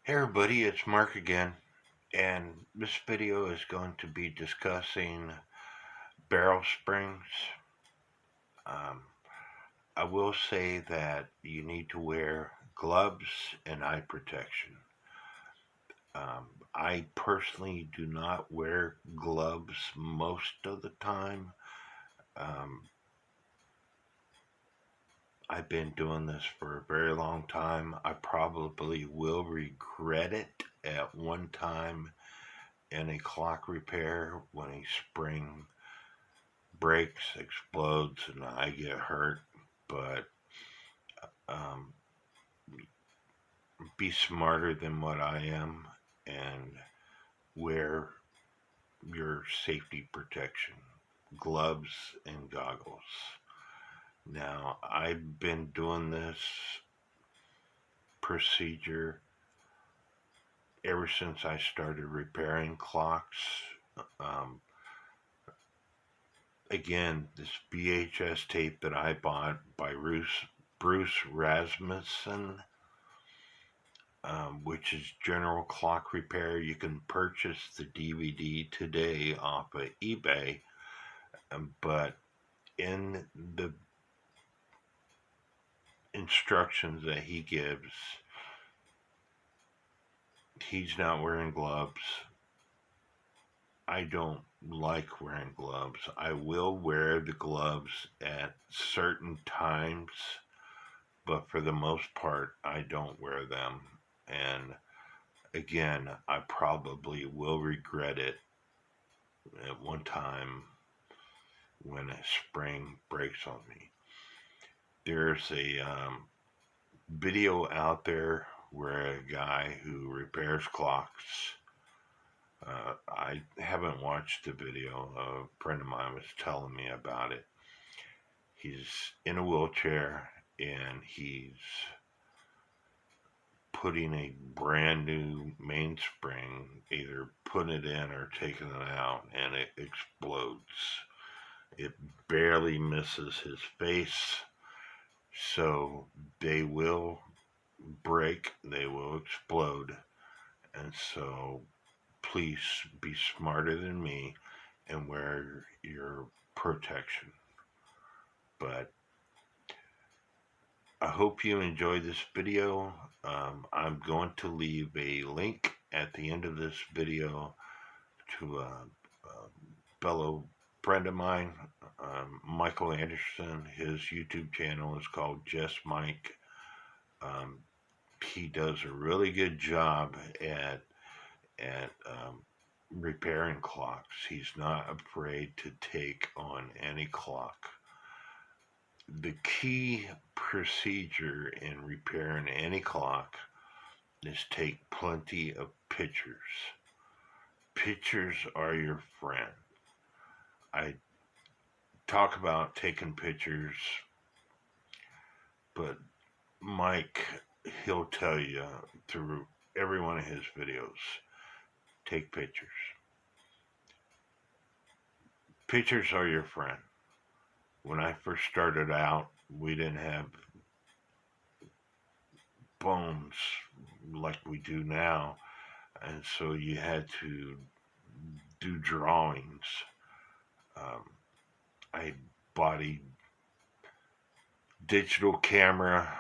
Hey everybody, it's Mark again, and this video is going to be discussing barrel springs. Um, I will say that you need to wear gloves and eye protection. I personally do not wear gloves most of the time. Um, I've been doing this for a very long time. I probably will regret it at one time in a clock repair when a spring breaks, explodes, and I get hurt. But um, be smarter than what I am and wear your safety protection, gloves and goggles. Now, I've been doing this procedure ever since I started repairing clocks. Um, Again, this VHS tape that I bought by Bruce Rasmussen, which is General Clock Repair. You can purchase the DVD today off of eBay, but in the instructions that he gives, he's not wearing gloves. I don't like wearing gloves. I will wear the gloves at certain times, but for the most part, I don't wear them. And again, I probably will regret it at one time when a spring breaks on me. There's a video out there where a guy who repairs clocks. I haven't watched the video. A friend of mine was telling me about it. He's in a wheelchair and he's putting a brand new mainspring, either putting it in or taking it out, and it explodes. It barely misses his face, so they will break, they will explode. And so please be smarter than me and wear your protection. But I hope you enjoyed this video. I'm going to leave a link at the end of this video to a fellow friend of mine, Michael Anderson. His YouTube channel is called Just Mike. Um, he does a really good job at repairing clocks. He's not afraid to take on any clock. The key procedure in repairing any clock is take plenty of pictures. Pictures are your friend. I talk about taking pictures, but Mike, he'll tell you through every one of his videos, take pictures. Pictures are your friend. When I first started out, we didn't have phones like we do now, and so you had to do drawings. Um, I bought a digital camera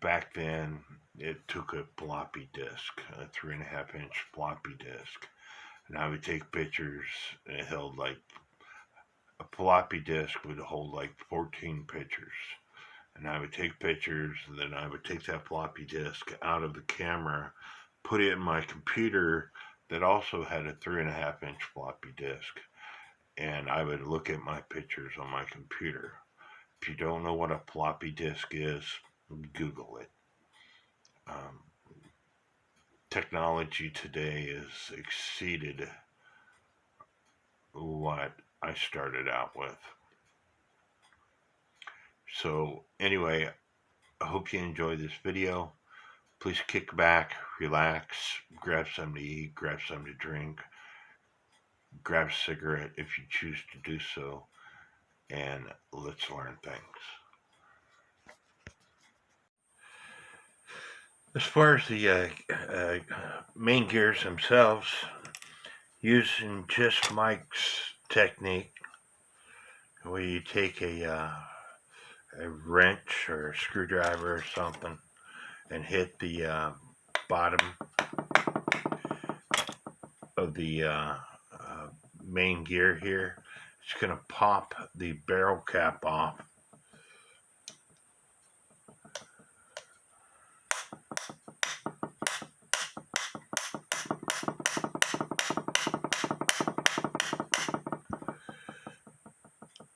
back then. It took a floppy disk, a 3.5 inch floppy disk, and I would take pictures. It held like a floppy disk would hold like 14 pictures. And I would take pictures, and then I would take that floppy disk out of the camera, put it in my computer that also had a 3.5 inch floppy disk, and I would look at my pictures on my computer. If you don't know what a floppy disk is, Google it. Um, Technology today has exceeded what I started out with. So anyway, I hope you enjoyed this video. Please kick back, relax, grab something to eat, grab something to drink, grab a cigarette if you choose to do so, and let's learn things. As far as the main gears themselves, using just Mike's technique, where you take a wrench or a screwdriver or something and hit the bottom of the main gear here. It's going to pop the barrel cap off.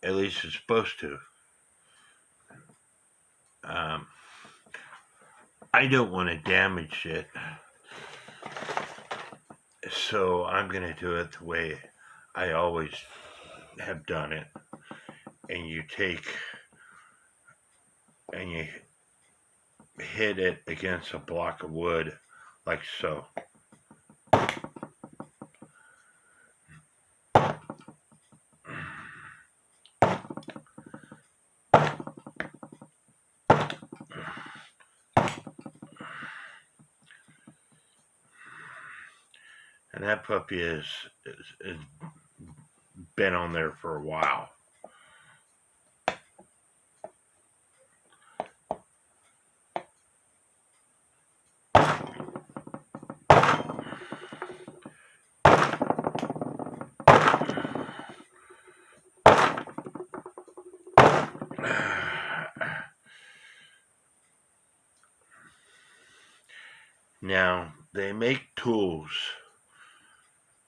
At least it's supposed to. I don't want to damage it, so I'm going to do it the way I always have done it. And you take and you hit it against a block of wood like so. And that puppy is been on there for a while. Now, they make tools,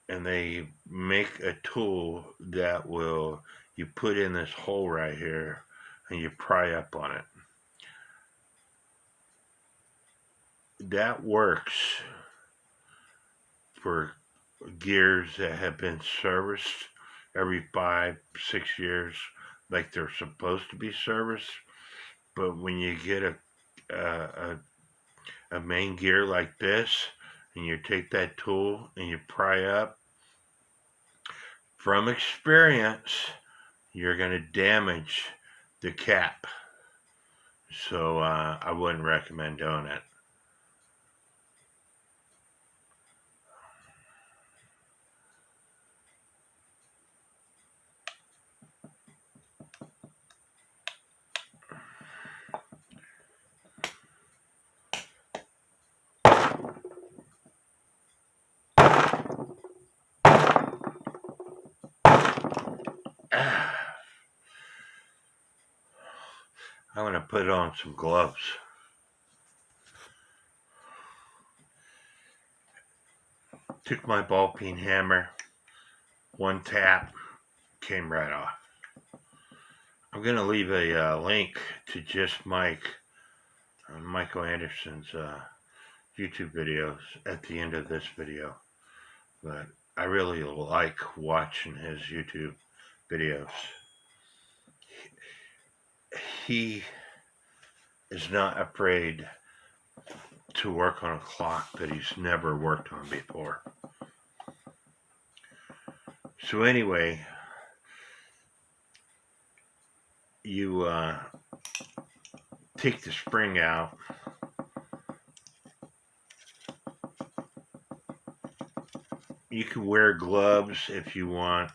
and they make a tool that will, you put in this hole right here, and you pry up on it. That works for gears that have been serviced every 5-6 years, like they're supposed to be serviced. But when you get a main gear like this, and you take that tool and you pry up, from experience, you're going to damage the cap. So I wouldn't recommend doing it. I'm going to put on some gloves. Took my ball peen hammer, one tap, came right off. I'm going to leave a link to just Michael Anderson's YouTube videos at the end of this video. But I really like watching his YouTube videos. He is not afraid to work on a clock that he's never worked on before. So anyway, you take the spring out. You can wear gloves if you want.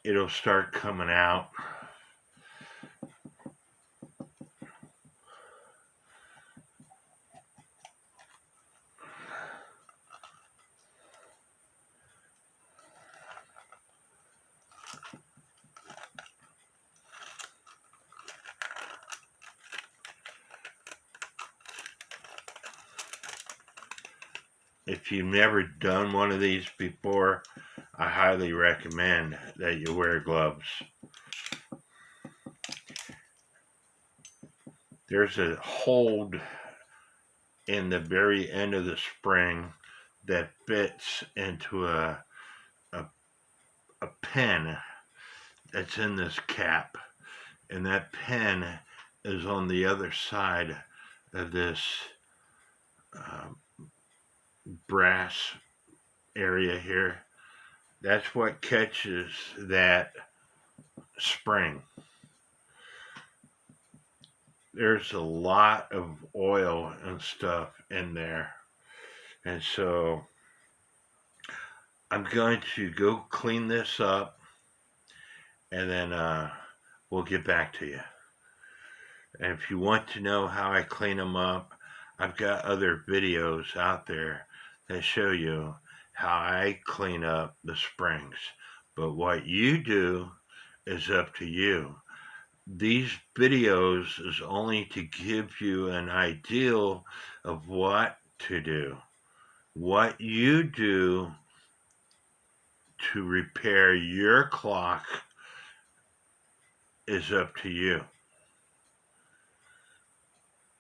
It'll start coming out. If you've never done one of these before, I highly recommend that you wear gloves. There's a hold in the very end of the spring that fits into a pen that's in this cap, and that pen is on the other side of this brass area here, That's what catches that spring. There's a lot of oil and stuff in there. And so I'm going to go clean this up, and then we'll get back to you. And if you want to know how I clean them up, I've got other videos out there that show you how I clean up the springs. But what you do is up to you. These videos is only to give you an idea of what to do. What you do to repair your clock is up to you.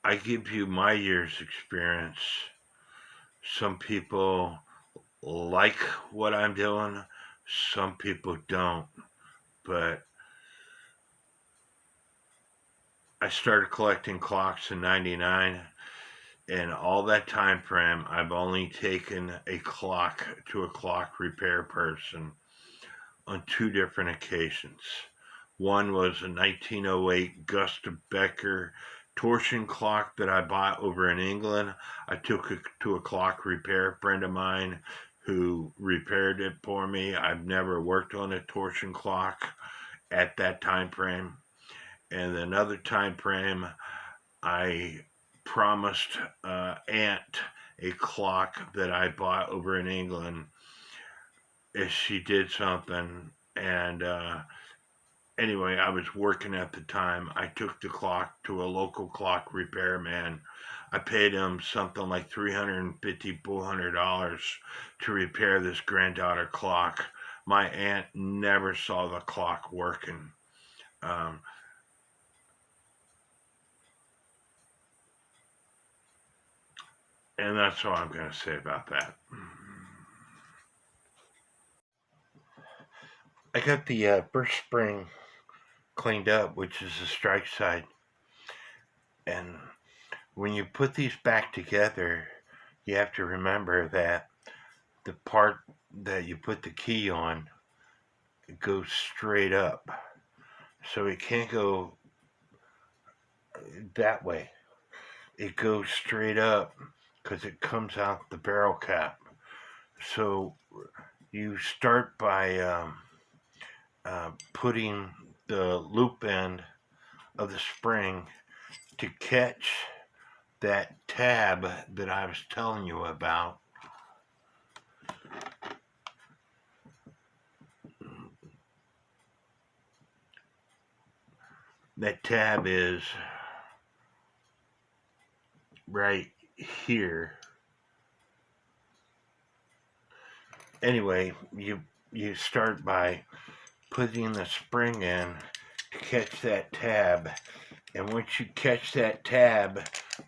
I give you my year's experience. Some people like what I'm doing, some people don't. But I started collecting clocks in '99, and all that time frame, I've only taken a clock to a clock repair person on 2 different occasions. One was a 1908 Gustav Becker torsion clock that I bought over in England. I took it to a clock repair friend of mine who repaired it for me. I've never worked on a torsion clock at that time frame. And another time frame, I promised Aunt a clock that I bought over in England if she did something. And anyway, I was working at the time. I took the clock to a local clock repairman. I paid him something like $350, $400 to repair this granddaughter clock. My aunt never saw the clock working. And that's all I'm going to say about that. I got the first spring cleaned up, which is the strike side. And when you put these back together, you have to remember that the part that you put the key on goes straight up. So it can't go that way. It goes straight up because it comes out the barrel cap. So you start by putting the loop end of the spring to catch that tab that I was telling you about. That tab is right here. Anyway, you start by putting the spring in to catch that tab, and once you catch that tab,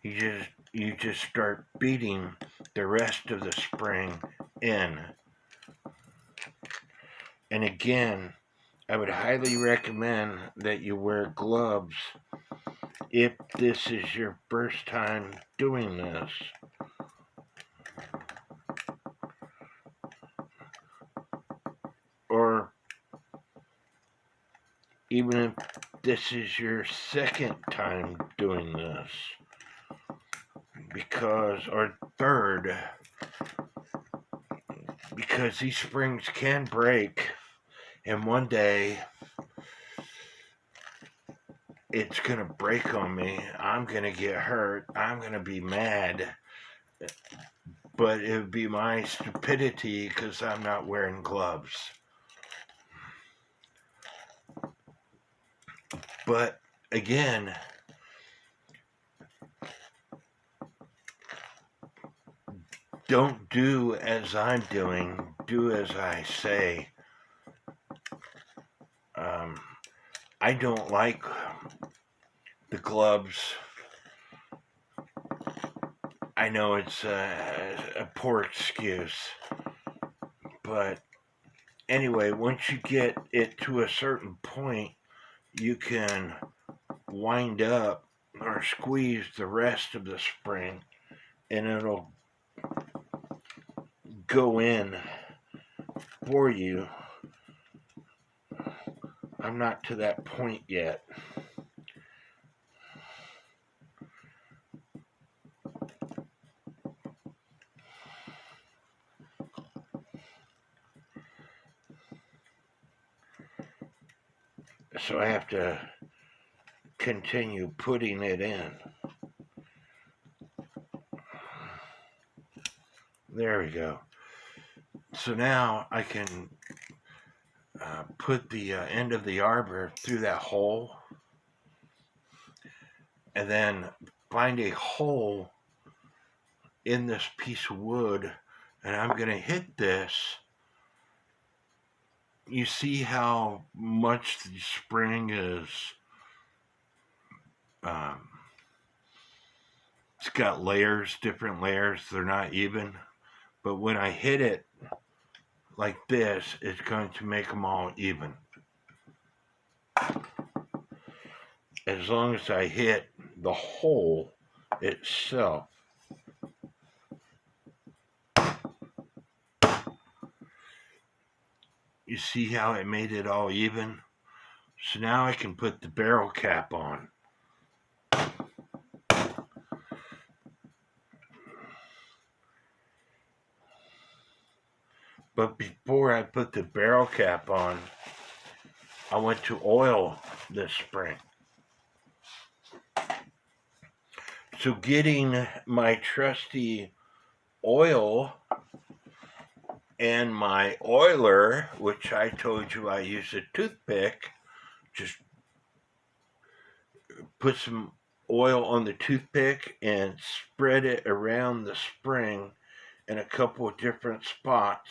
you just start beating the rest of the spring in. And again, I would highly recommend that you wear gloves if this is your first time doing this. Or even if this is your second time doing this. Or third, because these springs can break, and one day it's gonna break on me. I'm gonna get hurt. I'm gonna be mad. But it would be my stupidity because I'm not wearing gloves. But again, don't do as I'm doing, do as I say. I don't like the gloves. I know it's a poor excuse, but anyway, once you get it to a certain point, you can wind up or squeeze the rest of the spring, and it'll go in bore you. I'm not to that point yet. So I have to continue putting it in. There we go. So now I can put the end of the arbor through that hole and then find a hole in this piece of wood, and I'm going to hit this. You see how much the spring is, it's got layers, different layers, they're not even, but when I hit it like this, it's going to make them all even. As long as I hit the hole itself. You see how it made it all even? So now I can put the barrel cap on. But before I put the barrel cap on, I went to oil this spring. So getting my trusty oil and my oiler, which I told you I use a toothpick, just put some oil on the toothpick and spread it around the spring in a couple of different spots.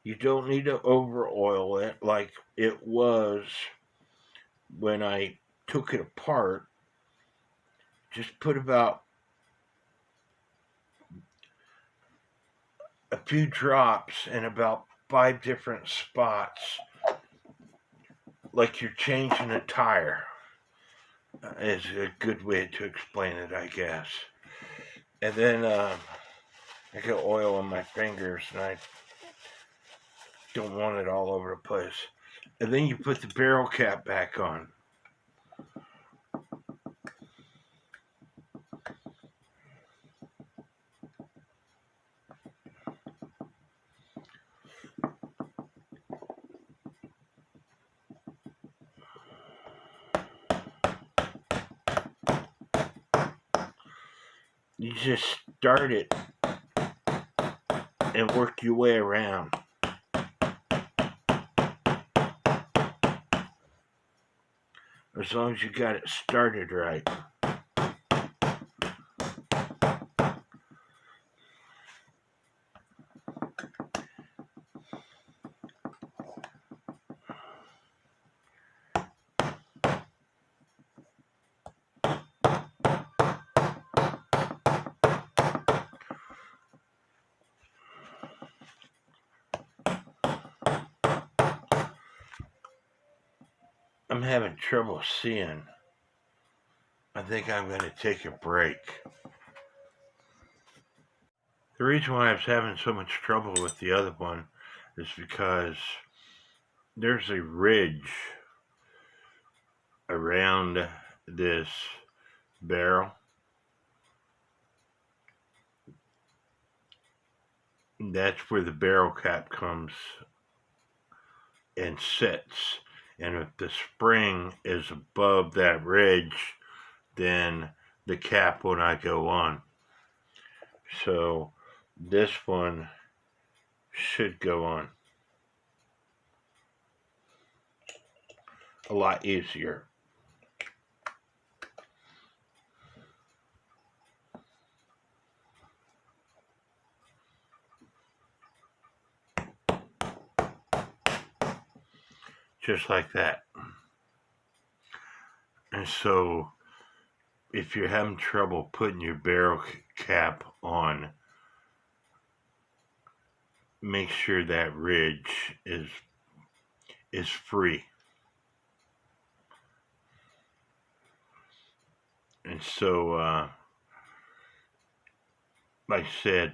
You don't need to over oil it like it was when I took it apart. Just put about a few drops in about 5 different spots, like you're changing a tire, is a good way to explain it, I guess. And then I got oil on my fingers and I don't want it all over the place. And then you put the barrel cap back on. You just start it and work your way around. As long as you got it started right. I'm having trouble seeing. I think I'm going to take a break. The reason why I was having so much trouble with the other one is because there's a ridge around this barrel. That's where the barrel cap comes and sits. And if the spring is above that ridge, then the cap will not go on. So this one should go on a lot easier. Just like that. And so if you're having trouble putting your barrel cap on, make sure that ridge is free. And so like I said,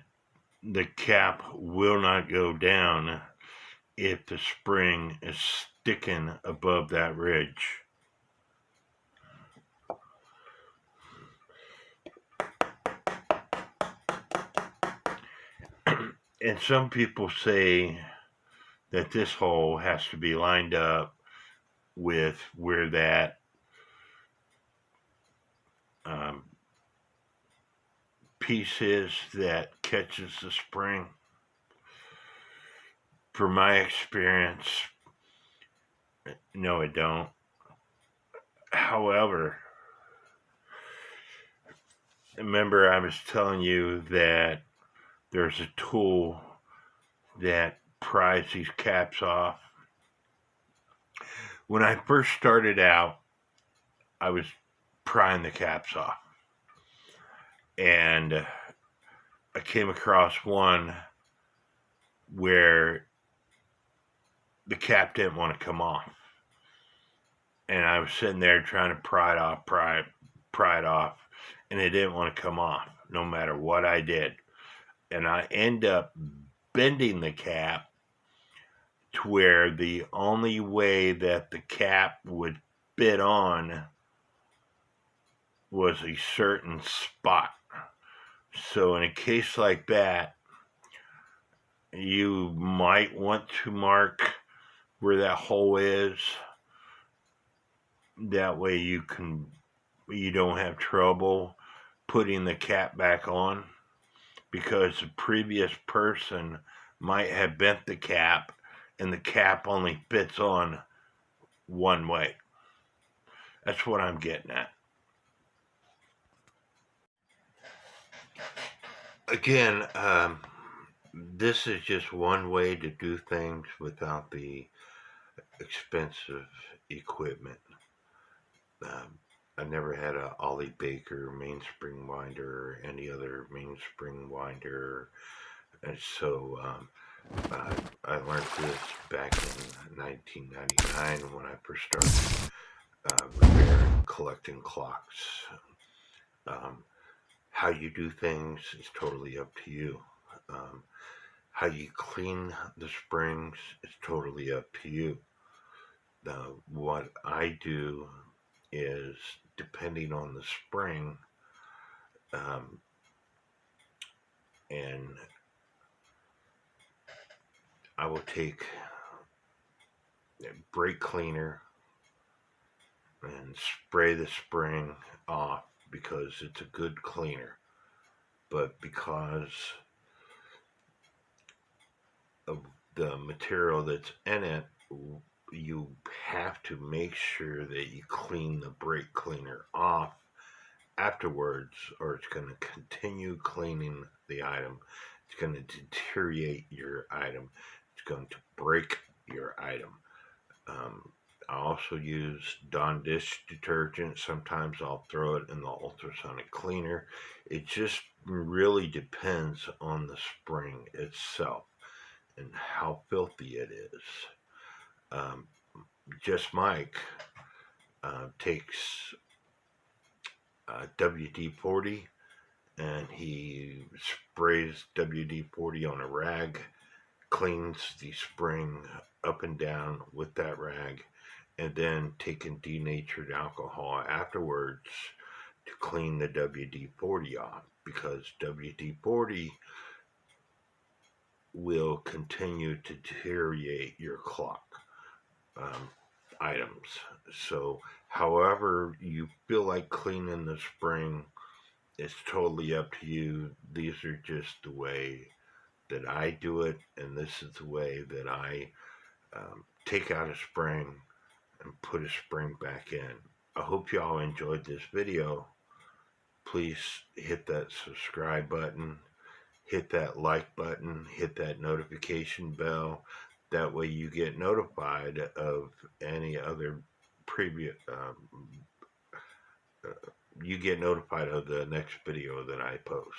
the cap will not go down if the spring is sticking above that ridge. And some people say that this hole has to be lined up with where that piece is that catches the spring. From my experience, no, it don't. However, remember I was telling you that there's a tool that pries these caps off. When I first started out, I was prying the caps off. And I came across one where the cap didn't want to come off. And I was sitting there trying to pry it off, and it didn't want to come off no matter what I did. And I end up bending the cap to where the only way that the cap would fit on was a certain spot. So in a case like that, you might want to mark where that hole is. That way you don't have trouble putting the cap back on, because the previous person might have bent the cap and the cap only fits on one way. That's what I'm getting at. Again, this is just one way to do things without the expensive equipment. I never had a Ollie Baker mainspring winder or any other mainspring winder, and so I learned this back in 1999 when I first started repairing, collecting clocks. How you do things is totally up to you. How you clean the springs is totally up to you. What I do is, depending on the spring, and I will take a brake cleaner and spray the spring off because it's a good cleaner. But because of the material that's in it, you have to make sure that you clean the brake cleaner off afterwards, or it's going to continue cleaning the item. It's going to deteriorate your item. It's going to break your item. I also use Dawn dish detergent. Sometimes I'll throw it in the ultrasonic cleaner. It just really depends on the spring itself and how filthy it is. Just Mike takes WD-40 and he sprays WD-40 on a rag, cleans the spring up and down with that rag, and then taking denatured alcohol afterwards to clean the WD-40 off, because WD-40 will continue to deteriorate your clock items. So however you feel like cleaning the spring, it's totally up to you. These are just the way that I do it, and this is the way that I take out a spring and put a spring back in. I hope y'all enjoyed this video. Please hit that subscribe button, hit that like button, hit that notification bell. That way you get notified of any other previous, you get notified of the next video that I post.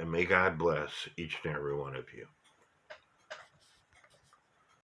And may God bless each and every one of you.